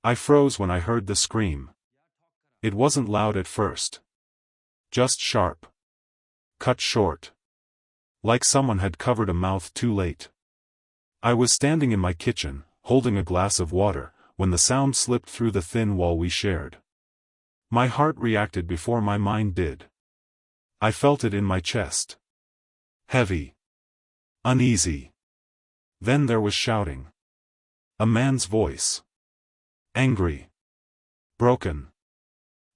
I froze when I heard the scream. It wasn't loud at first. Just sharp. Cut short. Like someone had covered a mouth too late. I was standing in my kitchen, holding a glass of water, when the sound slipped through the thin wall we shared. My heart reacted before my mind did. I felt it in my chest. Heavy. Uneasy. Then there was shouting. A man's voice. Angry. Broken.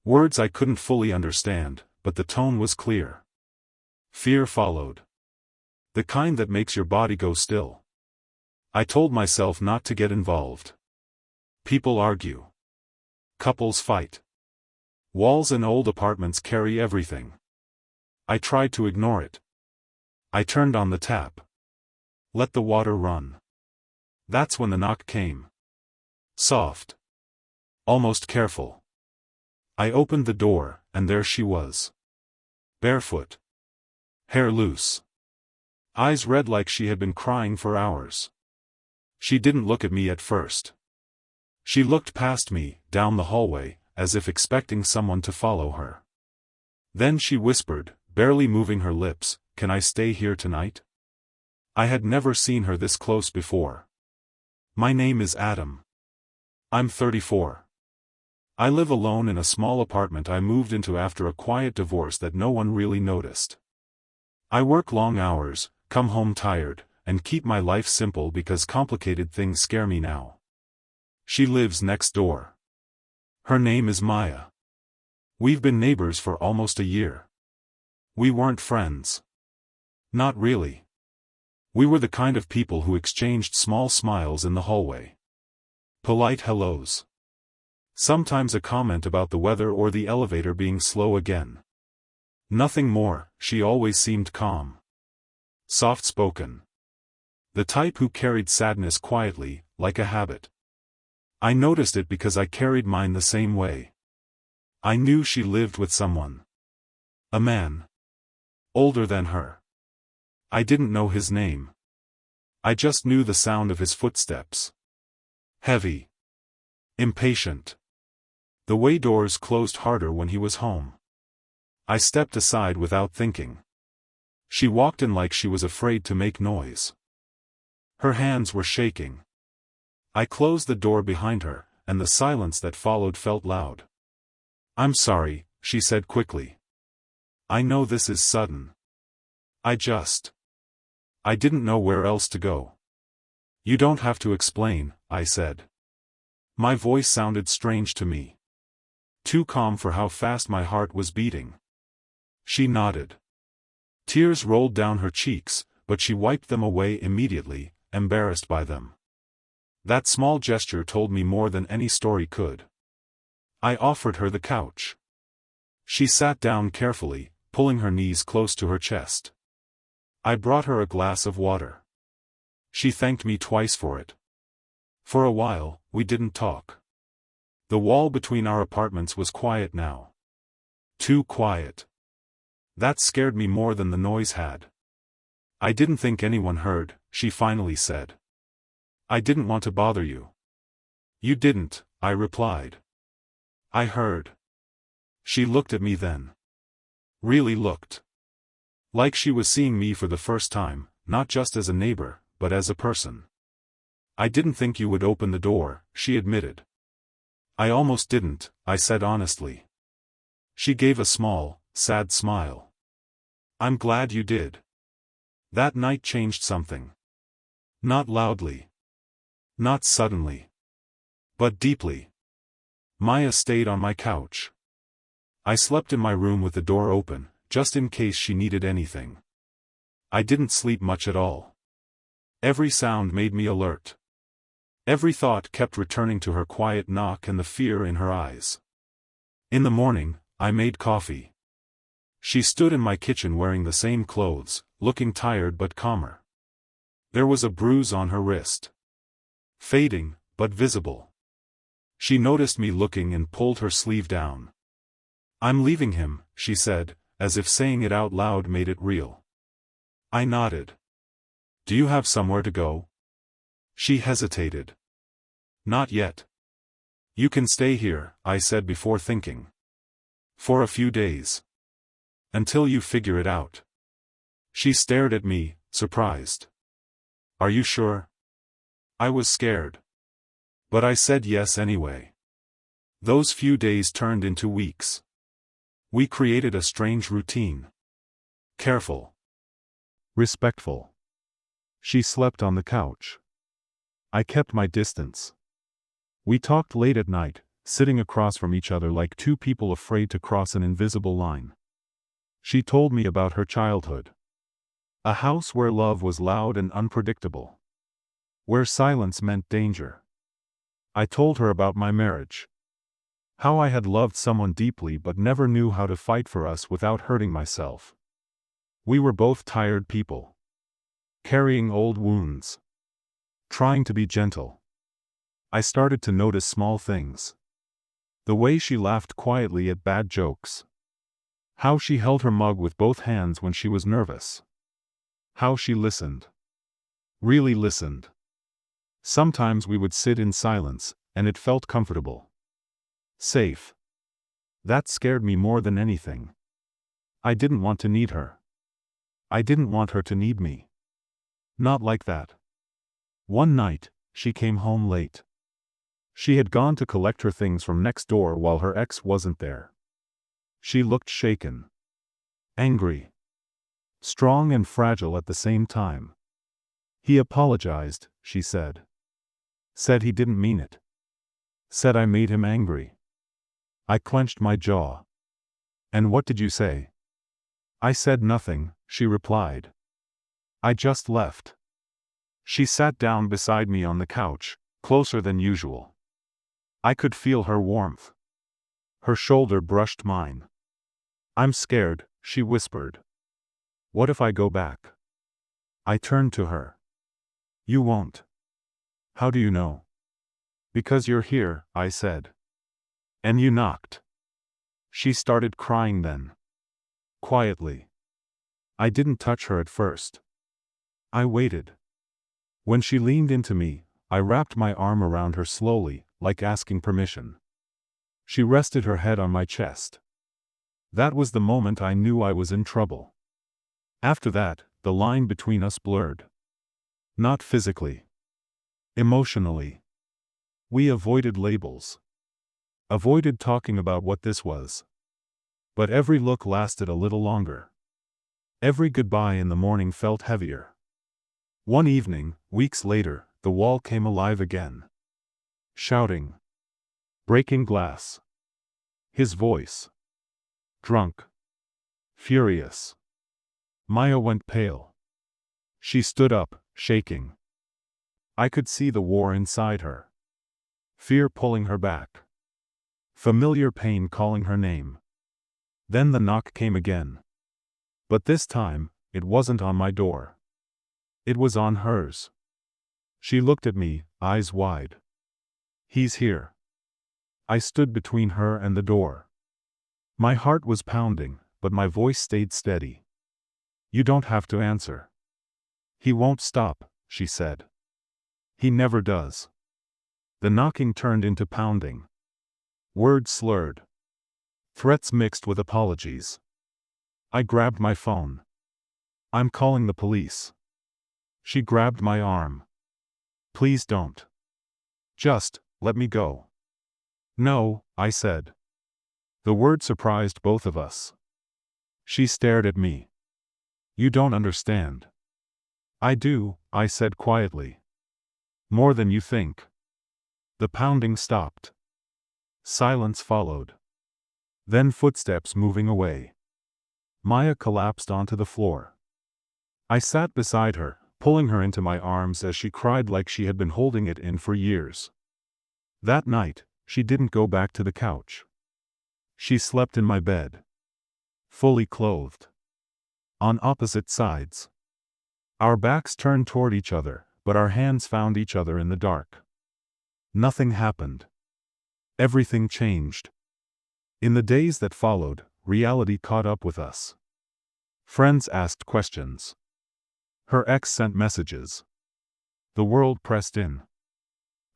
Words I couldn't fully understand, but the tone was clear. Fear followed. The kind that makes your body go still. I told myself not to get involved. People argue. Couples fight. Walls in old apartments carry everything. I tried to ignore it. I turned on the tap. Let the water run. That's when the knock came. Soft. Almost careful. I opened the door, and there she was. Barefoot. Hair loose. Eyes red like she had been crying for hours. She didn't look at me at first. She looked past me, down the hallway, as if expecting someone to follow her. Then she whispered, barely moving her lips, "Can I stay here tonight?" I had never seen her this close before. My name is Adam. I'm 34. I live alone in a small apartment I moved into after a quiet divorce that no one really noticed. I work long hours, come home tired, and keep my life simple because complicated things scare me now. She lives next door. Her name is Maya. We've been neighbors for almost a year. We weren't friends. Not really. We were the kind of people who exchanged small smiles in the hallway. Polite hellos. Sometimes a comment about the weather or the elevator being slow again. Nothing more. She always seemed calm. Soft-spoken. The type who carried sadness quietly, like a habit. I noticed it because I carried mine the same way. I knew she lived with someone. A man. Older than her. I didn't know his name. I just knew the sound of his footsteps. Heavy. Impatient. The way doors closed harder when he was home. I stepped aside without thinking. She walked in like she was afraid to make noise. Her hands were shaking. I closed the door behind her, and the silence that followed felt loud. "I'm sorry," she said quickly. "I know this is sudden. I didn't know where else to go." "You don't have to explain," I said. My voice sounded strange to me. Too calm for how fast my heart was beating. She nodded. Tears rolled down her cheeks, but she wiped them away immediately, embarrassed by them. That small gesture told me more than any story could. I offered her the couch. She sat down carefully, pulling her knees close to her chest. I brought her a glass of water. She thanked me twice for it. For a while, we didn't talk. The wall between our apartments was quiet now. Too quiet. That scared me more than the noise had. "I didn't think anyone heard," she finally said. "I didn't want to bother you." "You didn't," I replied. "I heard." She looked at me then. Really looked. Like she was seeing me for the first time, not just as a neighbor, but as a person. "I didn't think you would open the door," she admitted. "I almost didn't," I said honestly. She gave a small, sad smile. "I'm glad you did." That night changed something. Not loudly. Not suddenly. But deeply. Maya stayed on my couch. I slept in my room with the door open, just in case she needed anything. I didn't sleep much at all. Every sound made me alert. Every thought kept returning to her quiet knock and the fear in her eyes. In the morning, I made coffee. She stood in my kitchen wearing the same clothes, looking tired but calmer. There was a bruise on her wrist. Fading, but visible. She noticed me looking and pulled her sleeve down. "I'm leaving him," she said, as if saying it out loud made it real. I nodded. "Do you have somewhere to go?" She hesitated. "Not yet." You can stay here, I said before thinking. For a few days. Until you figure it out. She stared at me, surprised. Are you sure? I was scared. But I said yes anyway. Those few days turned into weeks. We created a strange routine. Careful. Respectful. She slept on the couch. I kept my distance. We talked late at night, sitting across from each other like two people afraid to cross an invisible line. She told me about her childhood. A house where love was loud and unpredictable. Where silence meant danger. I told her about my marriage. How I had loved someone deeply but never knew how to fight for us without hurting myself. We were both tired people. Carrying old wounds. Trying to be gentle. I started to notice small things. The way she laughed quietly at bad jokes. How she held her mug with both hands when she was nervous. How she listened. Really listened. Sometimes we would sit in silence, and it felt comfortable. Safe. That scared me more than anything. I didn't want to need her. I didn't want her to need me. Not like that. One night, she came home late. She had gone to collect her things from next door while her ex wasn't there. She looked shaken. Angry. Strong and fragile at the same time. He apologized, she said. Said he didn't mean it. Said I made him angry. I clenched my jaw. And what did you say? I said nothing, she replied. I just left. She sat down beside me on the couch, closer than usual. I could feel her warmth. Her shoulder brushed mine. I'm scared, she whispered. What if I go back? I turned to her. You won't. How do you know? Because you're here, I said. And you knocked. She started crying then. Quietly. I didn't touch her at first. I waited. When she leaned into me, I wrapped my arm around her slowly, like asking permission. She rested her head on my chest. That was the moment I knew I was in trouble. After that, the line between us blurred. Not physically. Emotionally. We avoided labels. Avoided talking about what this was. But every look lasted a little longer. Every goodbye in the morning felt heavier. One evening, weeks later, the wall came alive again. Shouting. Breaking glass. His voice. Drunk. Furious. Maya went pale. She stood up, shaking. I could see the war inside her. Fear pulling her back. Familiar pain calling her name. Then the knock came again. But this time, it wasn't on my door. It was on hers. She looked at me, eyes wide. He's here. I stood between her and the door. My heart was pounding, but my voice stayed steady. You don't have to answer. He won't stop, she said. He never does. The knocking turned into pounding. Words slurred. Threats mixed with apologies. I grabbed my phone. I'm calling the police. She grabbed my arm. Please don't. Just, let me go. No, I said. The word surprised both of us. She stared at me. You don't understand. I do, I said quietly. More than you think. The pounding stopped. Silence followed. Then footsteps moving away. Maya collapsed onto the floor. I sat beside her, pulling her into my arms as she cried like she had been holding it in for years. That night, she didn't go back to the couch. She slept in my bed. Fully clothed. On opposite sides. Our backs turned toward each other, but our hands found each other in the dark. Nothing happened. Everything changed. In the days that followed, reality caught up with us. Friends asked questions. Her ex sent messages. The world pressed in.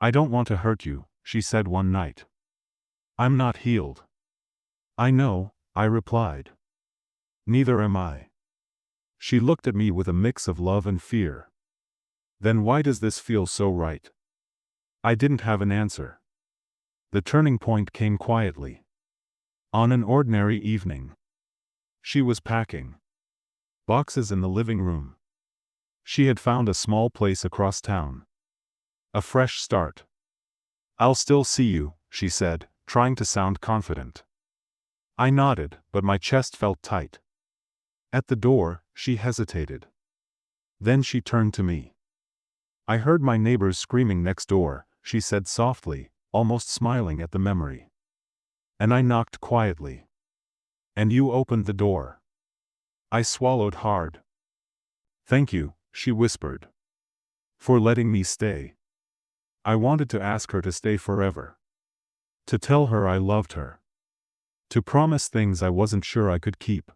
I don't want to hurt you, she said one night. I'm not healed. I know, I replied. Neither am I. She looked at me with a mix of love and fear. Then why does this feel so right? I didn't have an answer. The turning point came quietly. On an ordinary evening. She was packing boxes in the living room. She had found a small place across town. A fresh start. I'll still see you, she said, trying to sound confident. I nodded, but my chest felt tight. At the door, she hesitated. Then she turned to me. I heard my neighbors screaming next door, she said softly, almost smiling at the memory. And I knocked quietly. And you opened the door. I swallowed hard. Thank you, she whispered. For letting me stay. I wanted to ask her to stay forever. To tell her I loved her. To promise things I wasn't sure I could keep.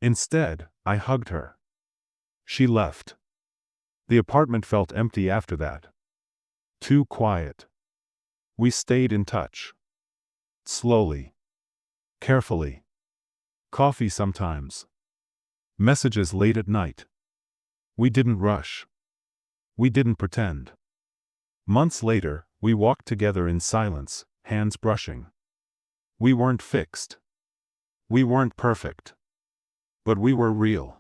Instead, I hugged her. She left. The apartment felt empty after that. Too quiet. We stayed in touch. Slowly. Carefully. Coffee sometimes. Messages late at night. We didn't rush. We didn't pretend. Months later, we walked together in silence, hands brushing. We weren't fixed. We weren't perfect. But we were real.